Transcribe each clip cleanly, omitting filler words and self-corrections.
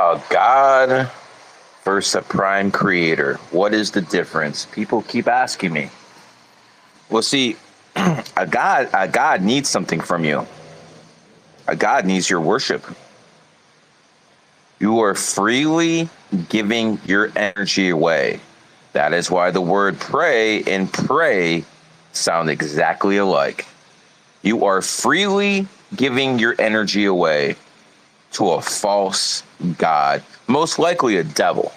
A god versus a prime creator. What is the difference? People keep asking me. Well, see, a god needs something from you. A god needs your worship. You are freely giving your energy away. That is why the word pray and pray sound exactly alike. You are freely giving your energy away to a false god, most likely a devil.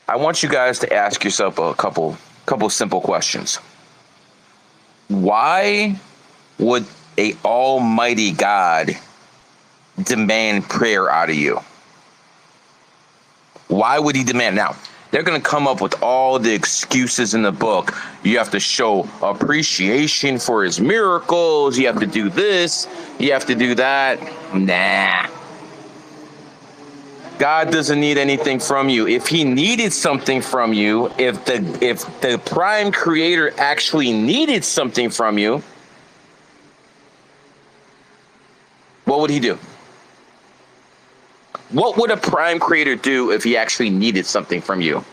I want you guys to ask yourself a couple simple questions. Why would a almighty God demand prayer out of you? Why would he demand? Now, they're going to come up with all the excuses in the book. You have to show appreciation for his miracles. You have to do this. You have to do that. Nah. God doesn't need anything from you. If he needed something from you, if the prime creator actually needed something from you, what would he do? What would a prime creator do if he actually needed something from you?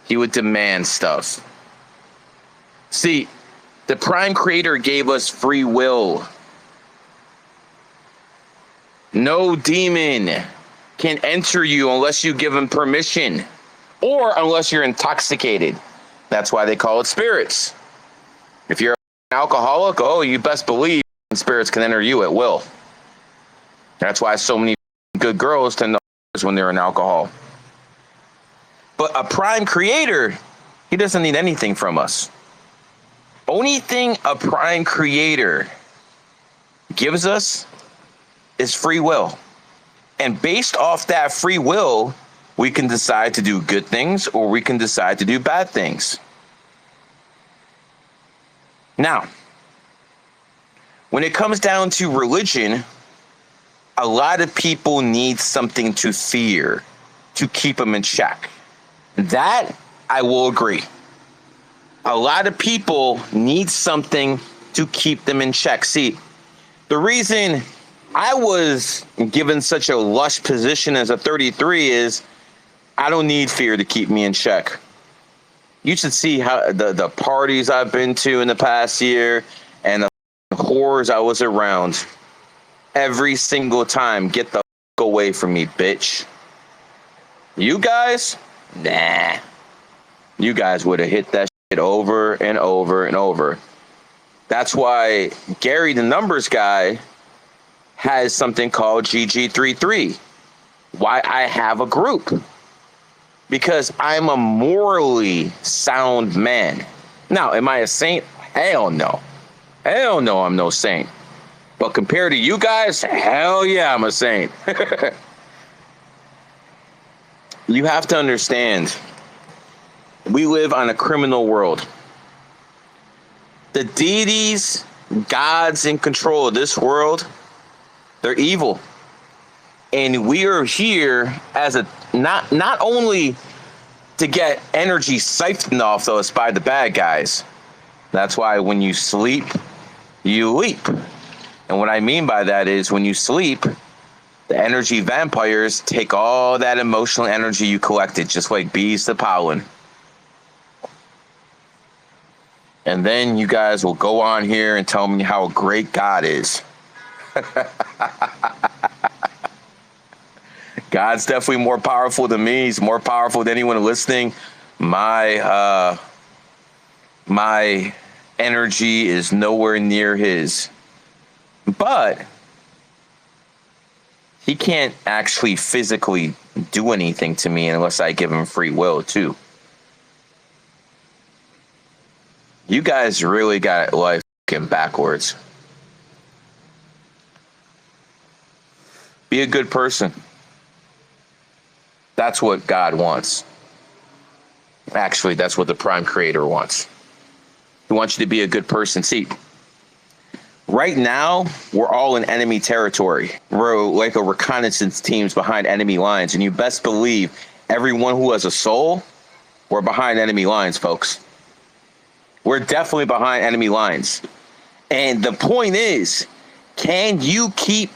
He would demand stuff. See, the prime creator gave us free will. No demon can enter you unless you give him permission or unless you're intoxicated. That's why they call it spirits. If you're an alcoholic, oh, you best believe spirits can enter you at will. That's why so many good girls tend to when they're in alcohol. But a prime creator, he doesn't need anything from us. Only thing a prime creator gives us is free will. And based off that free will, we can decide to do good things or we can decide to do bad things. Now, when it comes down to religion, a lot of people need something to fear to keep them in check. That I will agree. A lot of people need something to keep them in check. See, the reason I was given such a lush position as a 33 is I don't need fear to keep me in check. You should see how the parties I've been to in the past year and the whores I was around. Every single time, get the away from me, bitch. You guys? Nah. You guys would have hit that shit over and over and over. That's why Gary, the numbers guy, has something called GG33. Why I have a group. Because I'm a morally sound man. Now, am I a saint? Hell no. Hell no, I'm no saint. But compared to you guys, hell yeah, I'm a saint. You have to understand, we live on a criminal world. The deities, gods in control of this world, they're evil. And we are here as a not only to get energy siphoned off us by the bad guys. That's why when you sleep, you leap. And what I mean by that is when you sleep, the energy vampires take all that emotional energy you collected, just like bees to pollen. And then you guys will go on here and tell me how great God is. God's definitely more powerful than me. He's more powerful than anyone listening. My energy is nowhere near his. But he can't actually physically do anything to me unless I give him free will too. You guys really got life fucking backwards. Be a good person. That's what God wants. Actually, that's what the prime creator wants. He wants you to be a good person. See, right now, we're all in enemy territory. We're like a reconnaissance teams behind enemy lines. And you best believe everyone who has a soul, we're behind enemy lines, folks. We're definitely behind enemy lines. And the point is, can you keep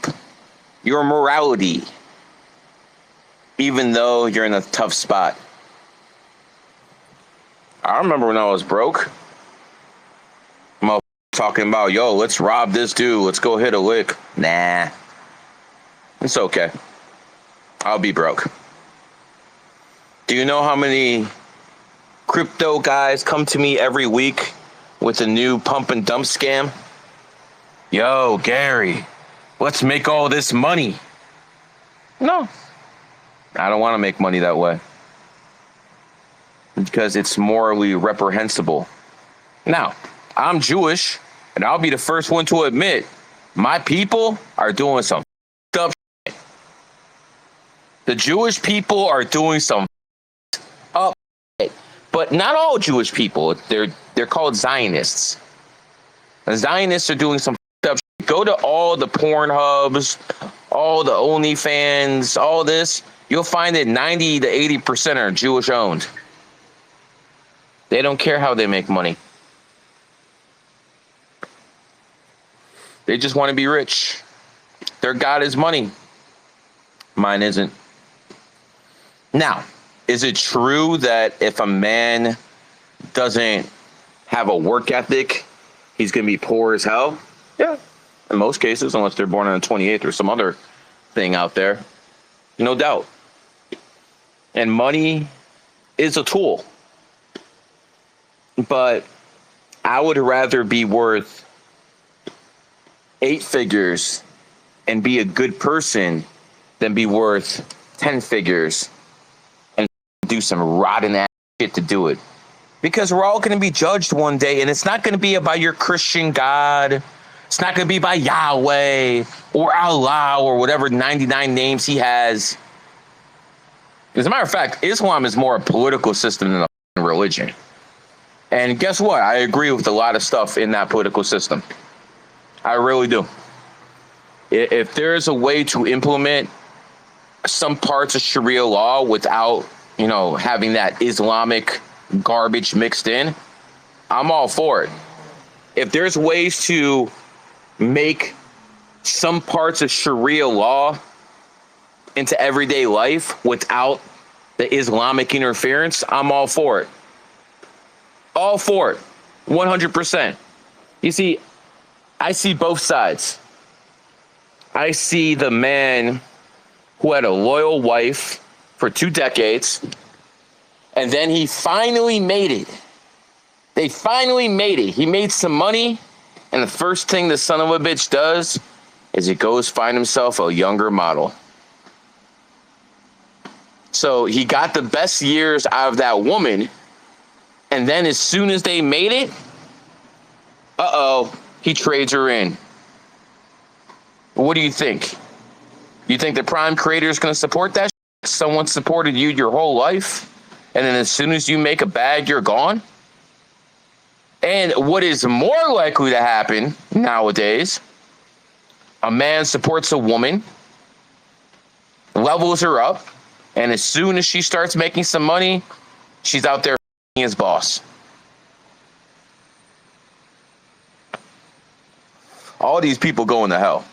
your morality, even though you're in a tough spot. I remember when I was broke, I'm talking about, yo, let's rob this dude. Let's go hit a lick. Nah, it's okay. I'll be broke. Do you know how many crypto guys come to me every week with a new pump and dump scam? Yo, Gary, let's make all this money. No, I don't want to make money that way because it's morally reprehensible. Now, I'm Jewish, and I'll be the first one to admit my people are doing some up shit. The Jewish people are doing some up shit. But not all Jewish people. They're called Zionists. The Zionists are doing some up shit. Go to all the Pornhubs, all the OnlyFans, all this. You'll find that 90 to 80% are Jewish owned. They don't care how they make money. They just want to be rich. Their God is money. Mine isn't. Now, is it true that if a man doesn't have a work ethic, he's going to be poor as hell? Yeah, in most cases, unless they're born on the 28th or some other thing out there. No doubt. And money is a tool. But I would rather be worth 8 figures and be a good person than be worth 10 figures and do some rotten ass shit to do it. Because we're all going to be judged one day, and it's not going to be about your Christian God. It's not going to be by Yahweh or Allah or whatever 99 names he has. As a matter of fact, Islam is more a political system than a religion. And guess what? I agree with a lot of stuff in that political system. I really do. If there's a way to implement some parts of Sharia law without, having that Islamic garbage mixed in, I'm all for it. If there's ways to make some parts of Sharia law into everyday life without the Islamic interference, I'm all for it. All for it. 100%. You see, I see both sides. I see the man who had a loyal wife for 2 decades, and then he finally made it. They finally made it. He made some money, and the first thing the son of a bitch does is he goes find himself a younger model. So he got the best years out of that woman, and then as soon as they made it, he trades her in. What do you think? You think the prime creator is going to support that shit? Someone supported you your whole life, and then as soon as you make a bag, you're gone? And what is more likely to happen nowadays, a man supports a woman, levels her up, and as soon as she starts making some money, she's out there his boss. All these people going to hell.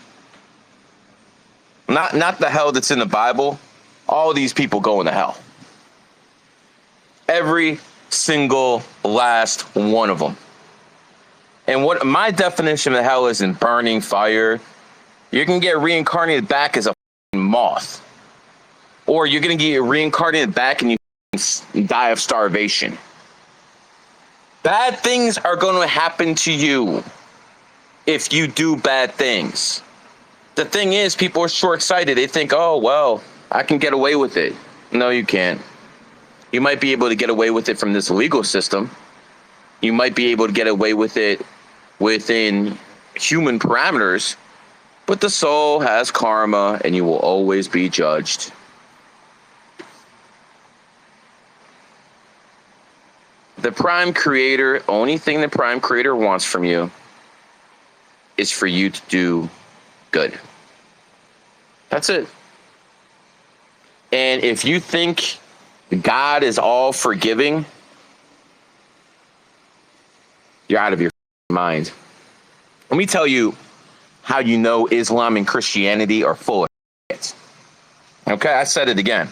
Not the hell that's in the Bible. All these people going to hell. Every single last one of them. And what my definition of hell is in burning fire, you're going to get reincarnated back as a moth. Or you're going to get reincarnated back and you die of starvation. Bad things are going to happen to you if you do bad things. The thing is, people are short-sighted. They think, oh, well, I can get away with it. No, you can't. You might be able to get away with it from this legal system. You might be able to get away with it within human parameters, but the soul has karma and you will always be judged. The prime creator, only thing the prime creator wants from you is for you to do good. That's it. And if you think God is all forgiving, you're out of your mind. Let me tell you how you know Islam and Christianity are full of Okay, I said it again.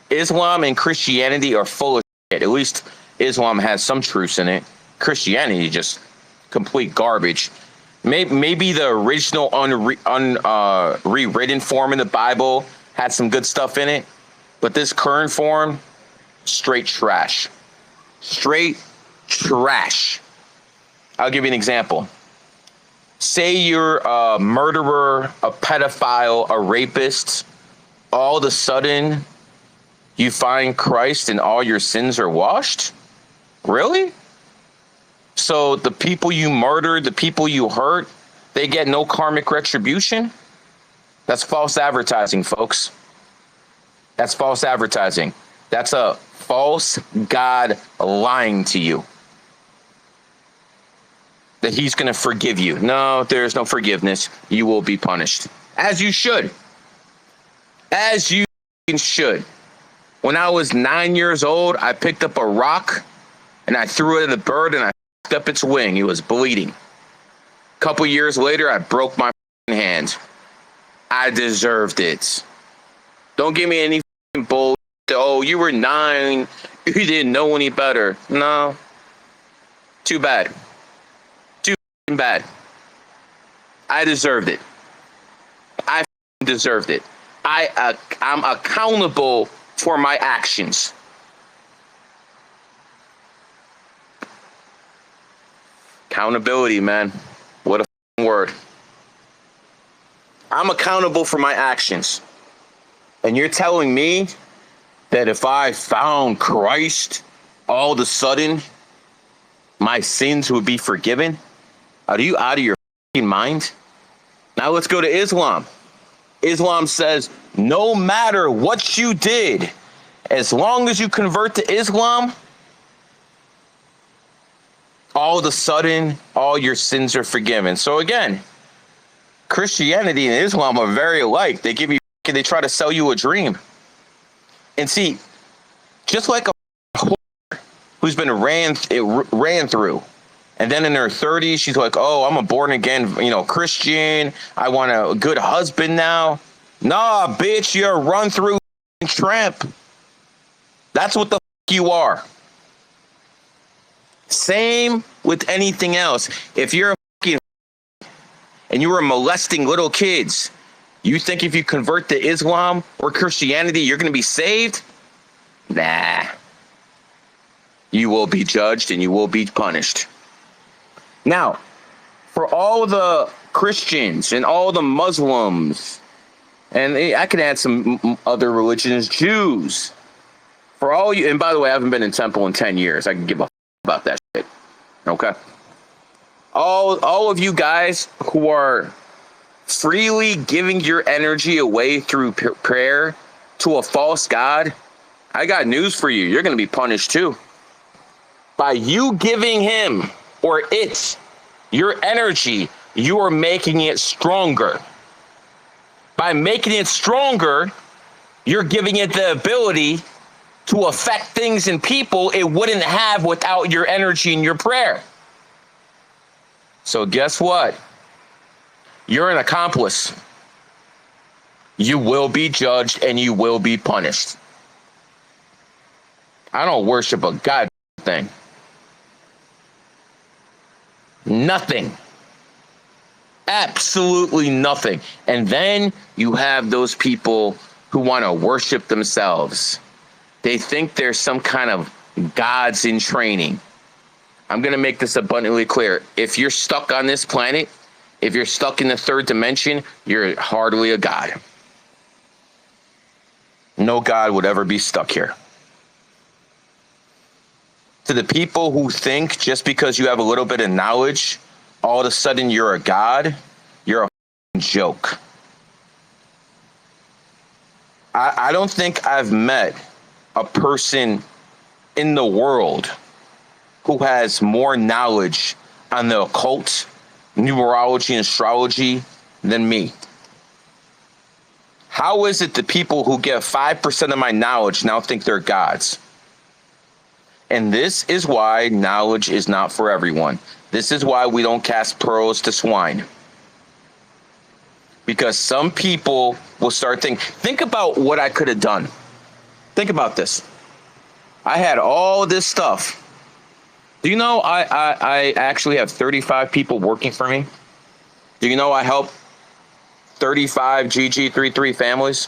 Islam and Christianity are full of shit. At least Islam has some truths in it. Christianity just complete garbage. Maybe the original rewritten form in the Bible had some good stuff in it, but this current form, straight trash. Straight trash. I'll give you an example. Say you're a murderer, a pedophile, a rapist. All of a sudden, you find Christ and all your sins are washed? Really? So the people you murdered, the people you hurt, they get no karmic retribution? That's false advertising, folks. That's false advertising. That's a false God lying to you. That he's going to forgive you. No, there's no forgiveness. You will be punished. As you should. As you should. When I was 9 years old, I picked up a rock and I threw it at a bird and I picked up its wing. It was bleeding. A couple years later, I broke my hand. I deserved it. Don't give me any bull. Oh, you were 9. You didn't know any better. No. Too bad. Too bad. I deserved it. I deserved it. I'm accountable for my actions. Accountability, man. What a word. I'm accountable for my actions. And you're telling me that if I found Christ, all of a sudden, my sins would be forgiven? Are you out of your mind? Now let's go to Islam. Islam says, no matter what you did, as long as you convert to Islam, all of a sudden, all your sins are forgiven. So again, Christianity and Islam are very alike. They try to sell you a dream. And see, just like a whore who's been ran through, and then in her 30s, she's like, oh, I'm a born again, Christian. I want a good husband now. Nah, bitch, you're a run through tramp. That's what the you are. Same with anything else. If you're and you were molesting little kids, you think if you convert to Islam or Christianity, you're going to be saved? Nah. You will be judged and you will be punished. Now, for all the Christians and all the Muslims, and I could add some other religions, Jews, for all you, and by the way, I haven't been in temple in 10 years. I can give a about that shit. Okay? All of you guys who are freely giving your energy away through prayer to a false god, I got news for you. You're going to be punished too. By you giving him or it your energy, you are making it stronger. By making it stronger, you're giving it the ability to affect things in people it wouldn't have without your energy and your prayer. So guess what? You're an accomplice. You will be judged and you will be punished. I don't worship a god thing. Nothing. Absolutely nothing. And then you have those people who want to worship themselves. They think there's some kind of gods in training. I'm going to make this abundantly clear. If you're stuck on this planet, if you're stuck in the third dimension, you're hardly a god. No god would ever be stuck here. To the people who think just because you have a little bit of knowledge, all of a sudden you're a god, you're a joke. I don't think I've met a person in the world who has more knowledge on the occult, numerology, and astrology than me. How is it that people who get 5% of my knowledge now think they're gods? And this is why knowledge is not for everyone. This is why we don't cast pearls to swine. Because some people will start thinking, think about what I could have done. Think about this. I had all this stuff. Do you know I actually have 35 people working for me? Do you know I help 35 GG33 families?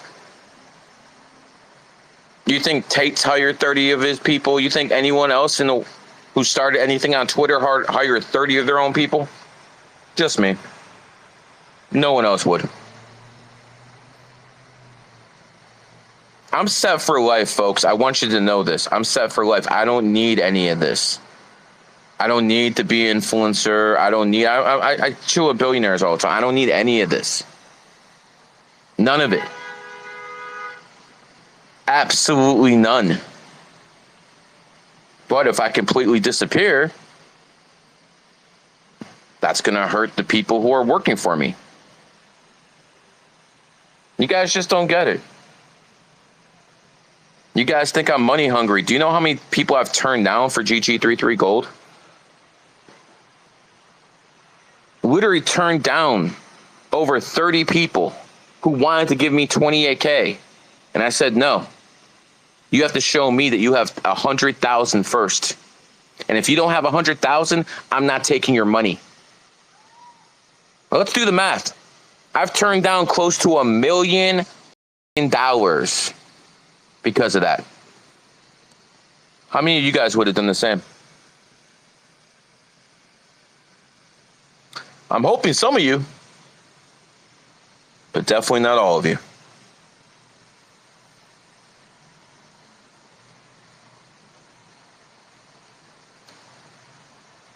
You think Tate's hired 30 of his people? You think anyone else who started anything on Twitter hired 30 of their own people? Just me. No one else would. I'm set for life, folks. I want you to know this. I'm set for life. I don't need any of this. I don't need to be an influencer. I chill with billionaires all the time. I don't need any of this. None of it. Absolutely none. But if I completely disappear, that's going to hurt the people who are working for me. You guys just don't get it. You guys think I'm money hungry. Do you know how many people I've turned down for GG33 Gold? Literally turned down over 30 people who wanted to give me 28K. And I said, no. You have to show me that you have 100,000 first. And if you don't have 100,000, I'm not taking your money. Well, let's do the math. I've turned down close to $1 million because of that. How many of you guys would have done the same? I'm hoping some of you, but definitely not all of you.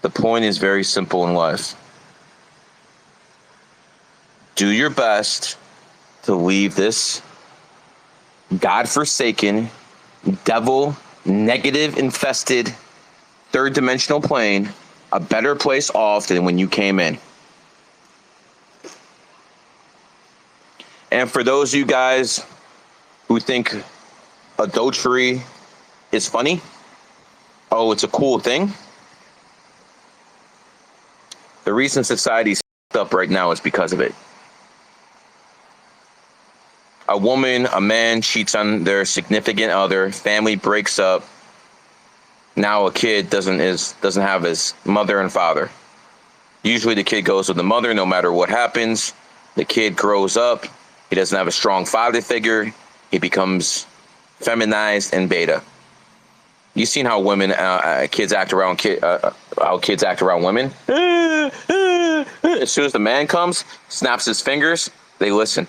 The point is very simple in life. Do your best to leave this God-forsaken, devil, negative infested, third dimensional plane a better place off than when you came in. And for those of you guys who think adultery is funny, oh, it's a cool thing. The reason society's up right now is because of it. A woman, a man cheats on their significant other, family breaks up. Now a kid doesn't have his mother and father. Usually the kid goes with the mother no matter what happens. The kid grows up. He doesn't have a strong father figure. He becomes feminized and beta. You've seen how kids act around women. As soon as the man comes, snaps his fingers, they listen.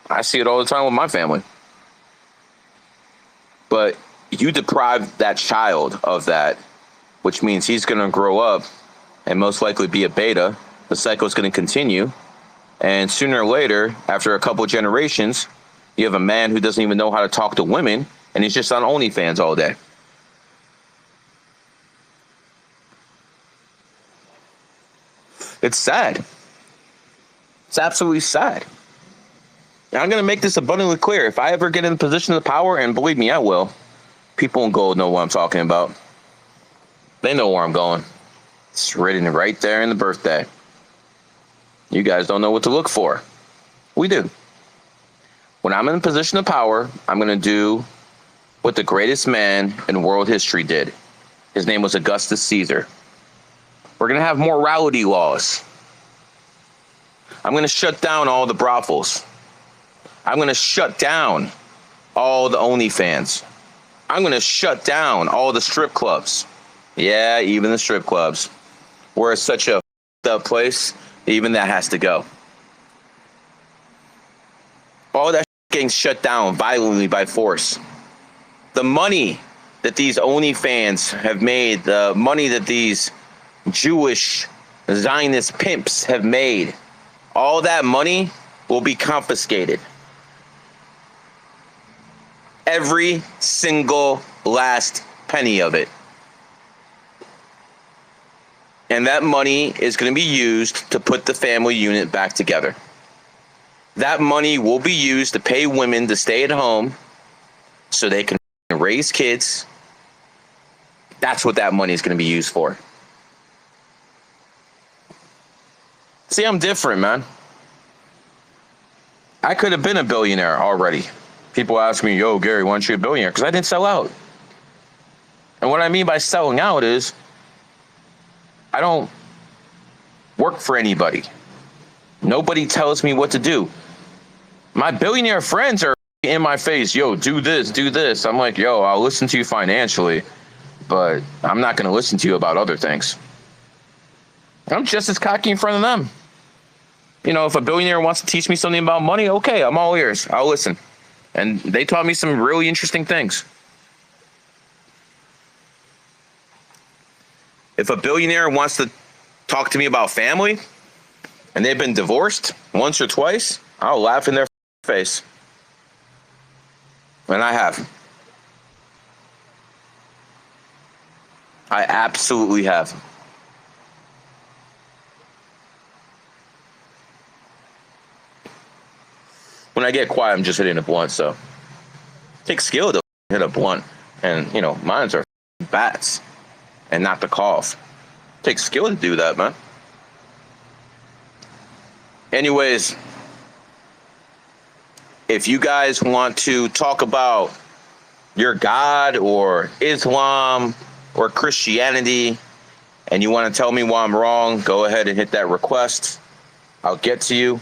I see it all the time with my family. But you deprive that child of that, which means he's going to grow up and most likely be a beta. The cycle is going to continue. And sooner or later, after a couple of generations, you have a man who doesn't even know how to talk to women, and he's just on OnlyFans all day. It's sad. It's absolutely sad. And I'm going to make this abundantly clear. If I ever get in a position of power, and believe me, I will, people in gold know what I'm talking about. They know where I'm going. It's written right there in the birthday. You guys don't know what to look for. We do. When I'm in a position of power, I'm going to do what the greatest man in world history did. His name was Augustus Caesar. We're going to have morality laws. I'm going to shut down all the brothels. I'm going to shut down all the OnlyFans. I'm going to shut down all the strip clubs. Yeah, even the strip clubs. We're such a up place, even that has to go. All that getting shut down violently by force. The money that these OnlyFans have made, the money that these Jewish Zionist pimps have made, all that money will be confiscated. Every single last penny of it. And that money is going to be used to put the family unit back together. That money will be used to pay women to stay at home so they can raise kids. That's what that money is going to be used for. See, I'm different, man. I could have been a billionaire already. People ask me, yo, Gary, why aren't you a billionaire? Because I didn't sell out. And what I mean by selling out is I don't work for anybody. Nobody tells me what to do. My billionaire friends are in my face. Yo, do this, do this. I'm like, yo, I'll listen to you financially, but I'm not going to listen to you about other things. I'm just as cocky in front of them. You know, if a billionaire wants to teach me something about money, okay, I'm all ears. I'll listen. And they taught me some really interesting things. If a billionaire wants to talk to me about family and they've been divorced once or twice, I'll laugh in their face. And I have. I absolutely have. When I get quiet, I'm just hitting a blunt, so it takes skill to hit a blunt. And, you know, mines are bats and not the cough. It takes skill to do that, man. Anyways, if you guys want to talk about your God or Islam or Christianity and you want to tell me why I'm wrong, go ahead and hit that request. I'll get to you.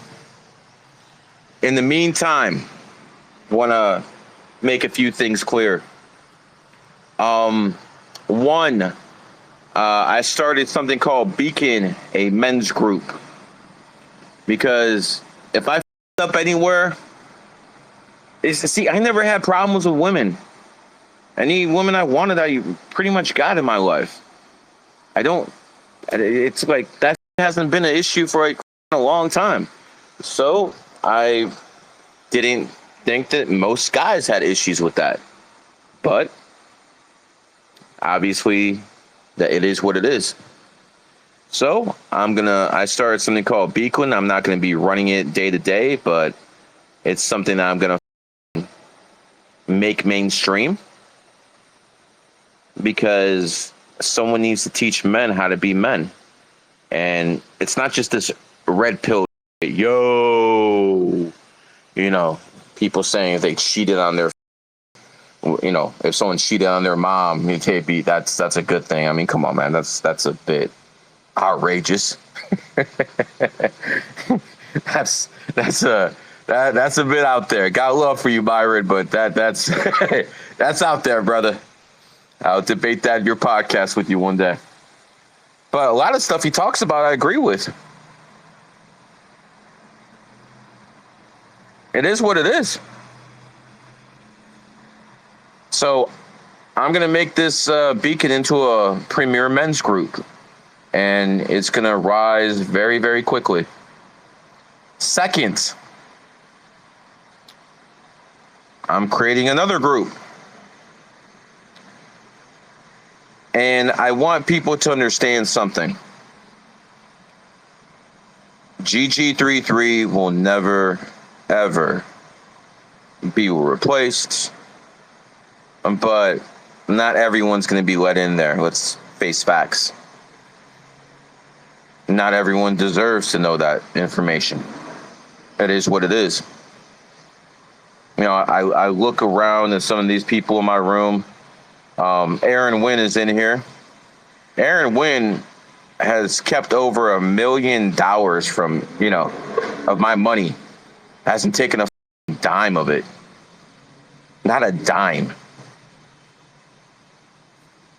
In the meantime, I want to make a few things clear. One, I started something called Beacon, a men's group. Because if I up anywhere, I never had problems with women. Any woman I wanted, I pretty much got in my life. It's like that hasn't been an issue for like a long time. So I didn't think that most guys had issues with that. But obviously, that it is what it is. So I started something called Beacon. I'm not going to be running it day to day, but it's something that I'm going to make mainstream because someone needs to teach men how to be men. And it's not just this red pill, yo, you know, people saying if they cheated on their, you know, if someone cheated on their mom, that's a good thing. I mean, come on, man, that's a bit outrageous. that's a bit out there. Got love for you, Byron, but that's that's out there, brother. I'll debate that in your podcast with you one day. But a lot of stuff he talks about, I agree with. It is what it is. So I'm going to make this Beacon into a premier men's group. And it's going to rise very, very quickly. Second, I'm creating another group. And I want people to understand something. GG33 will never, ever be replaced. But not everyone's going to be let in there. Let's face facts. Not everyone deserves to know that information. It is what it is. You know, I look around at some of these people in my room. Aaron Wynn is in here. Aaron Wynn has kept over $1 million from, you know, of my money. Hasn't taken a dime of it. Not a dime.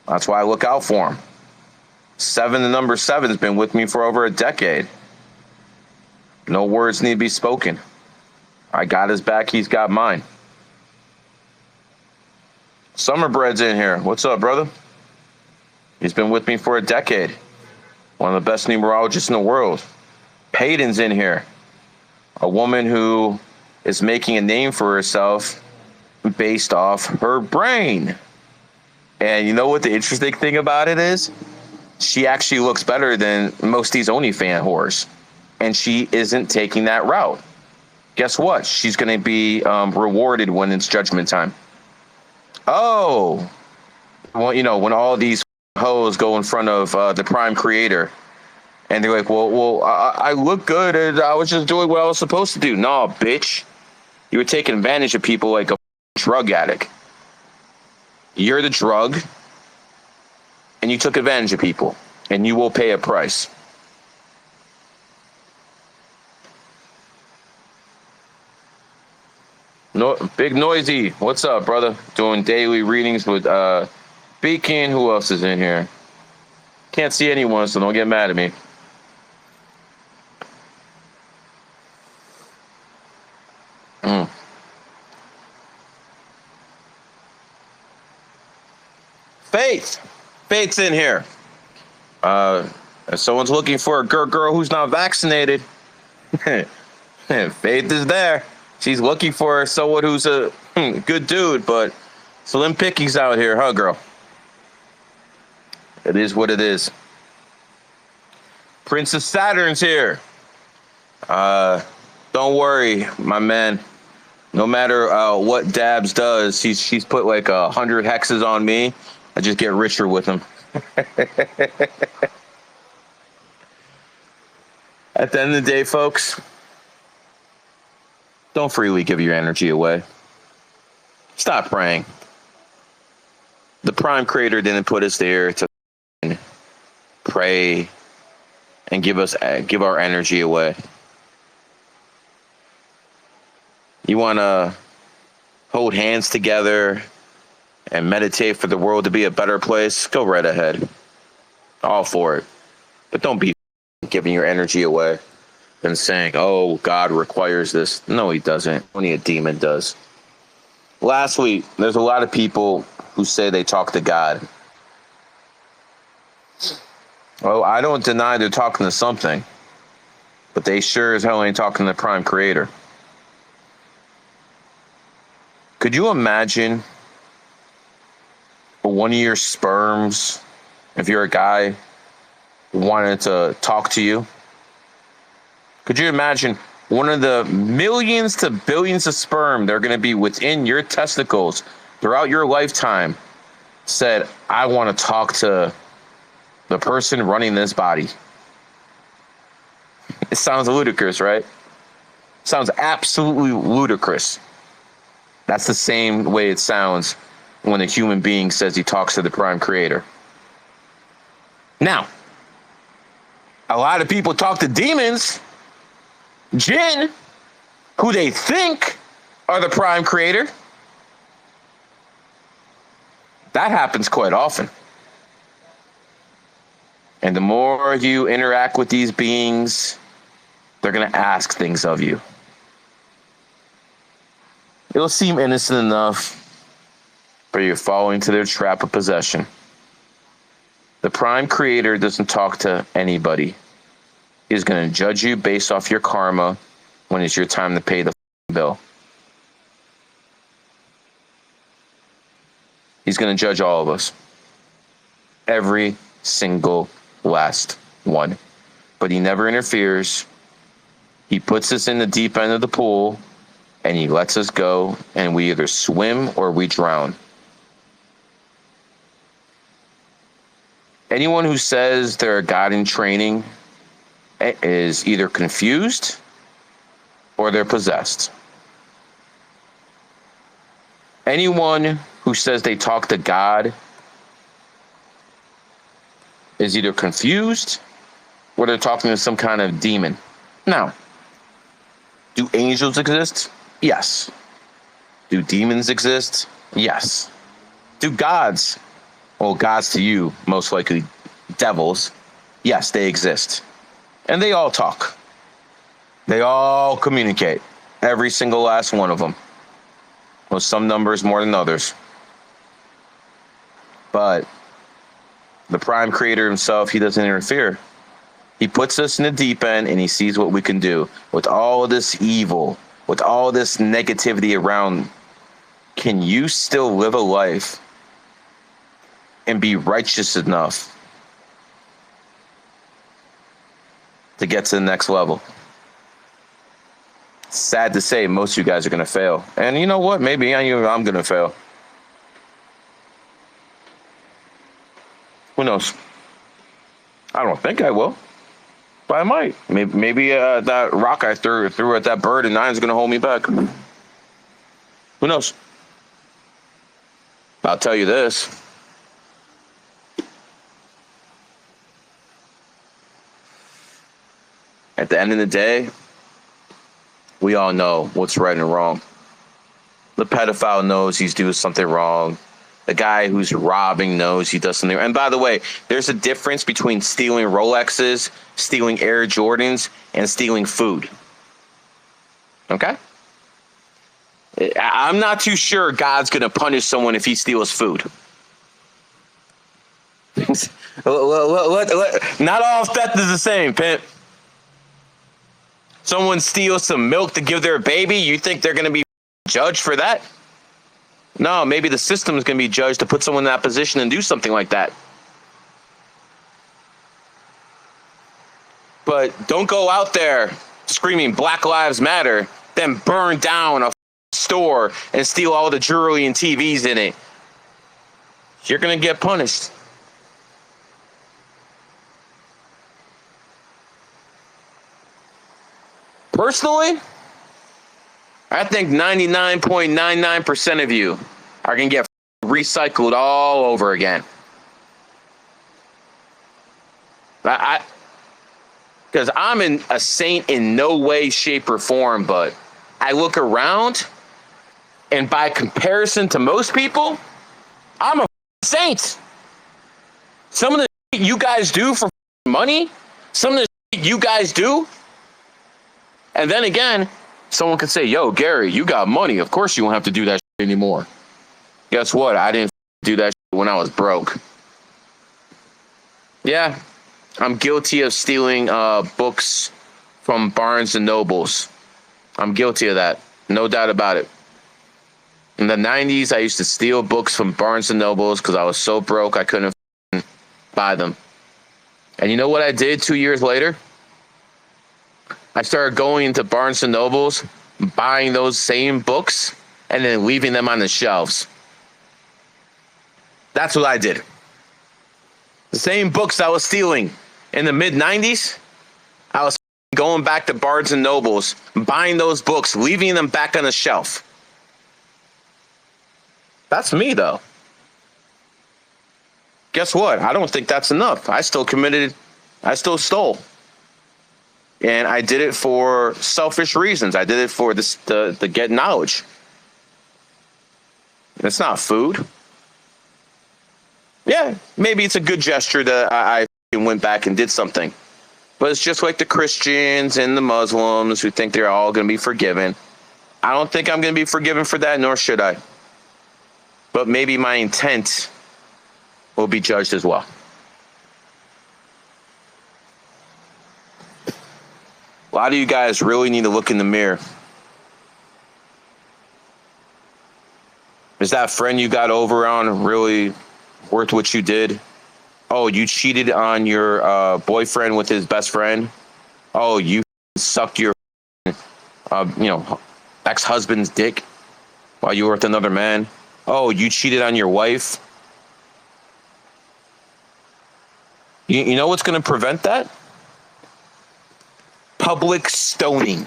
That's why I look out for him. The number 7 has been with me for over a decade. No words need to be spoken. I got his back, he's got mine. Summerbread's in here. What's up, brother? He's been with me for a decade. One of the best numerologists in the world. Payton's in here. A woman who is making a name for herself based off her brain. And you know what the interesting thing about it is? She actually looks better than most of these OnlyFans whores. And she isn't taking that route. Guess what? She's going to be rewarded when it's judgment time. Oh, well, you know, when all these hoes go in front of the prime creator and they're like, well, I look good and I was just doing what I was supposed to do. No, bitch. You were taking advantage of people like a drug addict. You're the drug, and you took advantage of people, and you will pay a price. No, Big Noisy, what's up, brother? Doing daily readings with Beacon. Who else is in here? Can't see anyone, so don't get mad at me. Faith's in here. If someone's looking for a girl who's not vaccinated, Faith is there. She's looking for someone who's a good dude, but slim pickings out here, huh, girl? It is what it is. Princess Saturn's here. Don't worry, my man. No matter what Dabs does, she's put like 100 hexes on me. I just get richer with them. At the end of the day, folks, don't freely give your energy away. Stop praying. The Prime Creator didn't put us there to pray and give our energy away. You want to hold hands together and meditate for the world to be a better place? Go right ahead. All for it. But don't be giving your energy away and saying, oh, God requires this. No, he doesn't. Only a demon does. Lastly, there's a lot of people who say they talk to God. Well, I don't deny they're talking to something, but they sure as hell ain't talking to the Prime Creator. Could you imagine one of your sperms, if you're a guy, wanted to talk to you? Could you imagine one of the millions to billions of sperm that are going to be within your testicles throughout your lifetime said, I want to talk to the person running this body? It sounds ludicrous, right? Sounds absolutely ludicrous. That's the same way it sounds when a human being says he talks to the Prime Creator. Now, a lot of people talk to demons, jinn, who they think are the Prime Creator. That happens quite often. And the more you interact with these beings, they're going to ask things of you. It'll seem innocent enough, but you're falling into their trap of possession. The Prime Creator doesn't talk to anybody. He's going to judge you based off your karma when it's your time to pay the bill. He's going to judge all of us. Every single last one. But he never interferes. He puts us in the deep end of the pool, and he lets us go, and we either swim or we drown. Anyone who says they're a god in training is either confused or they're possessed. Anyone who says they talk to God is either confused or they're talking to some kind of demon. Now, do angels exist? Yes. Do demons exist? Yes. Do gods? Well, gods to you, most likely devils. Yes, they exist. And they all talk. They all communicate. Every single last one of them. Well, some numbers more than others. But the Prime Creator himself, he doesn't interfere. He puts us in the deep end and he sees what we can do. With all this evil, with all this negativity around, can you still live a life and be righteous enough to get to the next level? Sad to say, most of you guys are going to fail. And you know what? Maybe I'm going to fail. Who knows? I don't think I will, but I might. Maybe that rock I threw at that bird and 9 is going to hold me back. Who knows? I'll tell you this. At the end of the day, we all know what's right and wrong. The pedophile knows he's doing something wrong. The guy who's robbing knows he does something. And by the way, there's a difference between stealing Rolexes, stealing Air Jordans, and stealing food. Okay? I'm not too sure God's going to punish someone if he steals food. Not all theft is the same, pimp. Someone steals some milk to give their baby, you think they're going to be judged for that? No, maybe the system is going to be judged to put someone in that position and do something like that. But don't go out there screaming Black Lives Matter, then burn down a store and steal all the jewelry and TVs in it. You're going to get punished. Personally, I think 99.99% of you are going to get recycled all over again. Because I'm a saint in no way, shape, or form, but I look around, and by comparison to most people, I'm a saint. Some of the shit you guys do for money, some of the shit you guys do, and then again, someone could say, yo, Gary, you got money. Of course you won't have to do that shit anymore. Guess what? I didn't do that shit when I was broke. Yeah, I'm guilty of stealing books from Barnes and Nobles. I'm guilty of that. No doubt about it. In the 90s, I used to steal books from Barnes and Nobles because I was so broke I couldn't buy them. And you know what I did 2 years later? I started going into Barnes and Nobles, buying those same books, and then leaving them on the shelves. That's what I did. The same books I was stealing in the mid-90s, I was going back to Barnes and Nobles, buying those books, leaving them back on the shelf. That's me, though. Guess what? I don't think that's enough. I still stole. And I did it for selfish reasons. I did it for the get knowledge. It's not food. Yeah, maybe it's a good gesture that I went back and did something. But it's just like the Christians and the Muslims who think they're all going to be forgiven. I don't think I'm going to be forgiven for that, nor should I. But maybe my intent will be judged as well. A lot of you guys really need to look in the mirror. Is that friend you got over on really worth what you did? Oh, you cheated on your boyfriend with his best friend? Oh, you sucked your ex-husband's dick while you were with another man? Oh, you cheated on your wife? You know what's going to prevent that? Public stoning.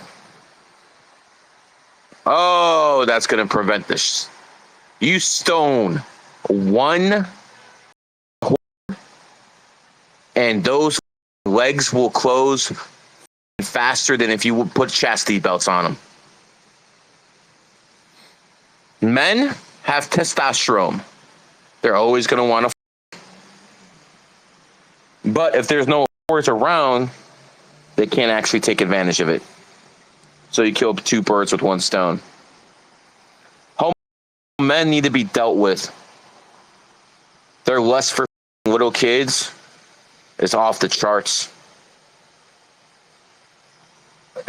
Oh, that's going to prevent this. You stone one and those legs will close faster than if you would put chastity belts on them. Men have testosterone. They're always going to want to. But if there's no force around, they can't actually take advantage of it. So you kill two birds with one stone. Homo men need to be dealt with. Their lust for little kids is off the charts.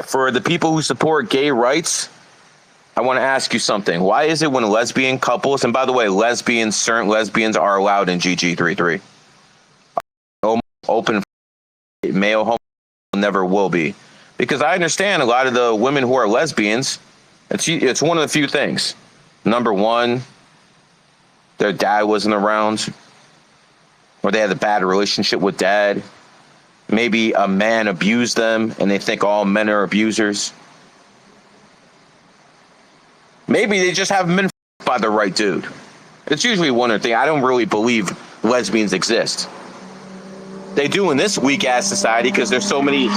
For the people who support gay rights, I want to ask you something. Why is it when lesbian couples, and by the way, certain lesbians are allowed in GG33. Open male homo never will be. Because I understand a lot of the women who are lesbians, it's one of the few things. Number one, their dad wasn't around, or they had a bad relationship with dad. Maybe a man abused them and they think all men are abusers. Maybe they just haven't been by the right dude. It's usually one other thing. I don't really believe lesbians exist. They do in this weak-ass society because there's so many...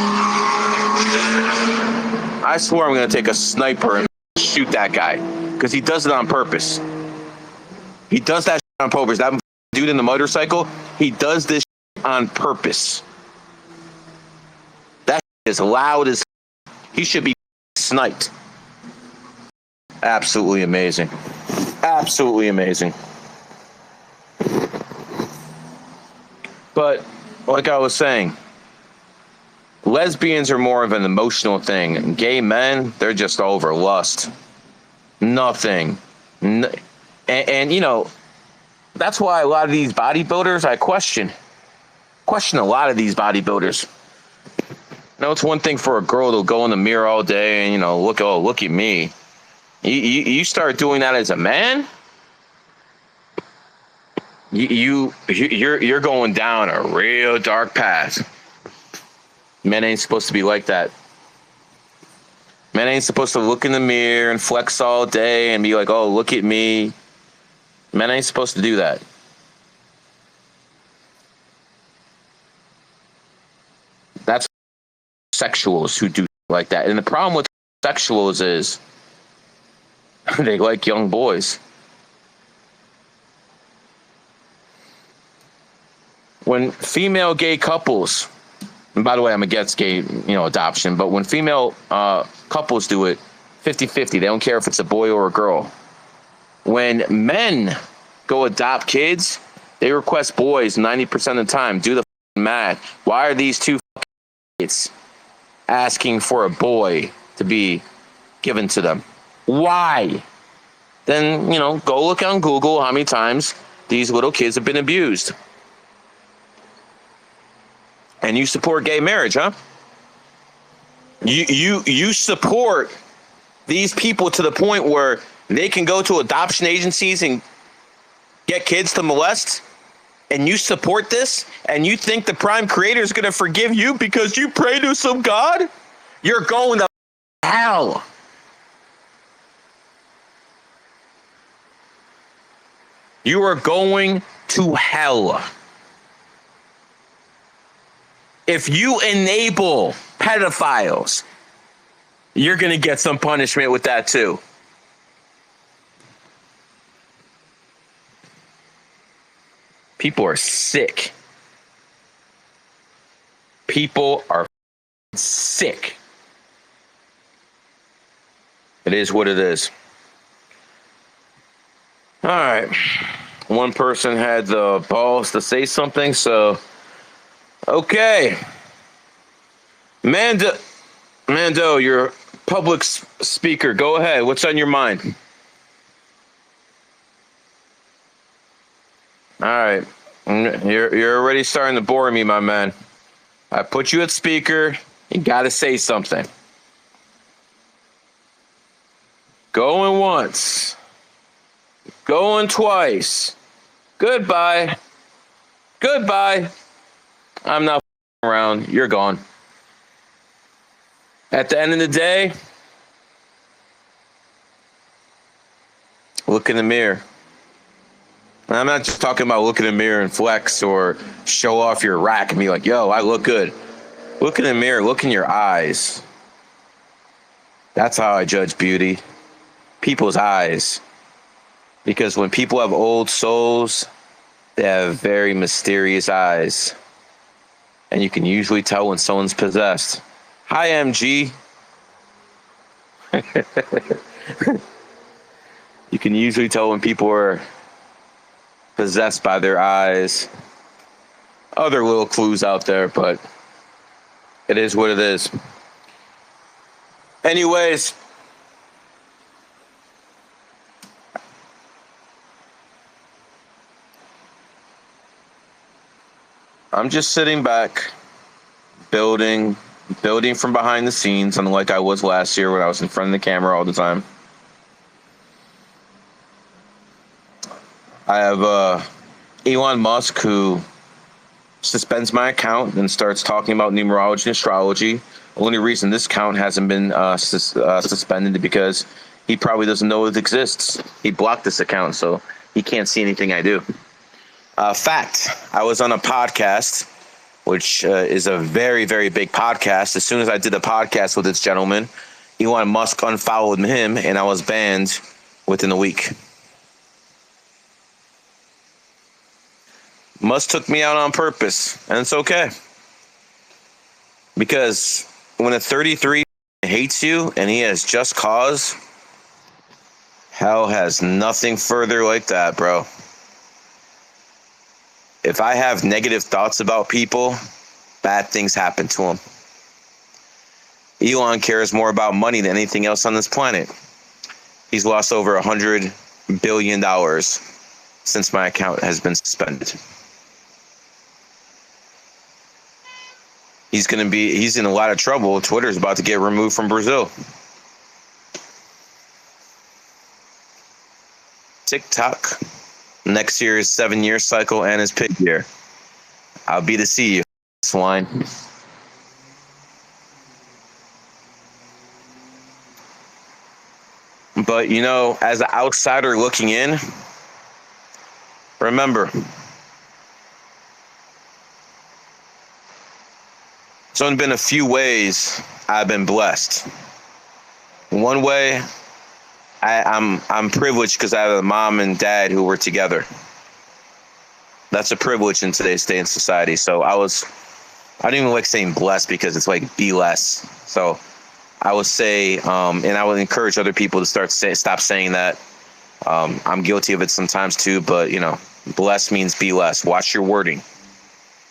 I swear I'm going to take a sniper and shoot that guy because he does it on purpose. He does that on purpose. That dude in the motorcycle, he does this on purpose. That is loud as... He should be sniped. Absolutely amazing. Absolutely amazing. But, like I was saying, lesbians are more of an emotional thing. And gay men, they're just over lust. Nothing. And, you know, that's why a lot of these bodybuilders, I question a lot of these bodybuilders. You know, it's one thing for a girl to go in the mirror all day and, you know, look at me. You start doing that as a man, you're going down a real dark path. Men ain't supposed to be like that. Men ain't supposed to look in the mirror and flex all day and be like, oh, look at me. Men ain't supposed to do that. That's sexuals who do like that. And the problem with sexuals is they like young boys. When female gay couples, and by the way, I'm against gay, adoption, but when female couples do it 50-50, they don't care if it's a boy or a girl. When men go adopt kids, they request boys 90% of the time. Do the math. Why are these two kids asking for a boy to be given to them? Why? Then, go look on Google how many times these little kids have been abused. And you support gay marriage, huh? You support these people to the point where they can go to adoption agencies and get kids to molest? And you support this? And you think the Prime Creator is going to forgive you because you pray to some God? You're going to hell. You are going to hell. If you enable pedophiles, you're going to get some punishment with that too. People are sick. People are sick. It is what it is. All right. One person had the balls to say something, so okay. Mando, you're a public speaker. Go ahead. What's on your mind? All right. You're already starting to bore me, my man. I put you at speaker. You got to say something. Going once. Going twice. Goodbye. Goodbye. I'm not around. You're gone. At the end of the day, look in the mirror. And I'm not just talking about look in the mirror and flex or show off your rack and be like, yo, I look good. Look in the mirror. Look in your eyes. That's how I judge beauty. People's eyes. Because when people have old souls, they have very mysterious eyes. And you can usually tell when someone's possessed. Hi, MG. You can usually tell when people are possessed by their eyes. Other little clues out there, but it is what it is. Anyways, I'm just sitting back, building from behind the scenes, unlike I was last year when I was in front of the camera all the time. I have Elon Musk who suspends my account and starts talking about numerology and astrology. The only reason this account hasn't been suspended is because He probably doesn't know it exists. He blocked this account, so he can't see anything I do. Fact, I was on a podcast, which is a very, very big podcast. As soon as I did a podcast with this gentleman, Elon Musk unfollowed him, and I was banned within a week. Musk took me out on purpose, and it's okay. Because when a 33 hates you and he has just cause, hell has nothing further like that, bro. If I have negative thoughts about people, bad things happen to them. Elon cares more about money than anything else on this planet. He's lost over $100 billion since my account has been suspended. He's in a lot of trouble. Twitter's about to get removed from Brazil. TikTok. Next year is 7-year cycle and his pig year. I'll be to see you, swine. But, as an outsider looking in, remember, there's only been a few ways I've been blessed. One way, I'm privileged because I have a mom and dad who were together. That's a privilege in today's day in society. So I don't even like saying blessed because it's like be less. So I would say, and I would encourage other people to stop saying that. I'm guilty of it sometimes too, but blessed means be less. Watch your wording.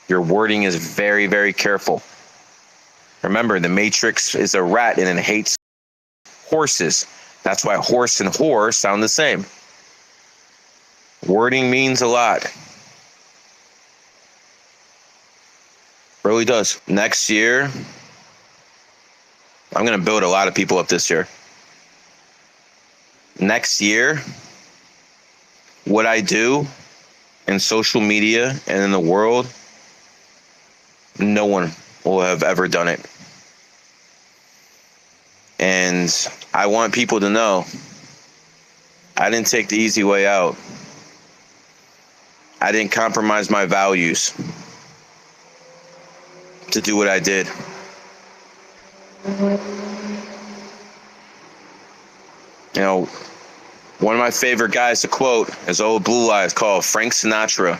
Your wording is very, very careful. Remember, the Matrix is a rat and it hates horses. That's why horse and whore sound the same. Wording means a lot. Really does. Next year, I'm going to build a lot of people up this year. Next year, what I do in social media and in the world, no one will have ever done it. And I want people to know I didn't take the easy way out. I didn't compromise my values to do what I did. One of my favorite guys to quote is old Blue Eyes called Frank Sinatra.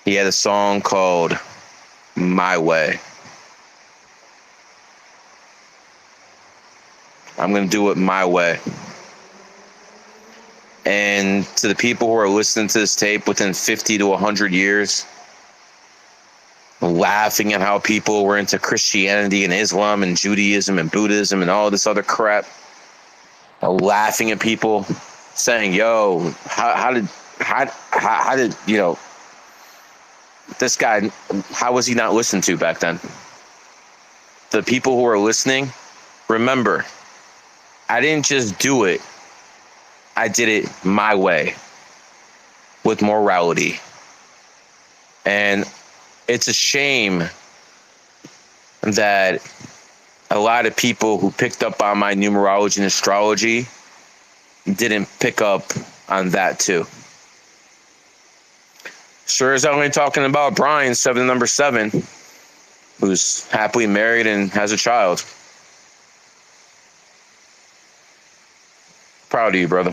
He had a song called My Way. I'm going to do it my way. And to the people who are listening to this tape within 50 to 100 years, laughing at how people were into Christianity and Islam and Judaism and Buddhism and all this other crap, laughing at people saying, yo, how did this guy, how was he not listened to back then? The people who are listening, remember, I didn't just do it. I did it my way with morality. And it's a shame that a lot of people who picked up on my numerology and astrology didn't pick up on that too. Sure as I'm only talking about Brian, number 7, who's happily married and has a child. Proud of you, brother.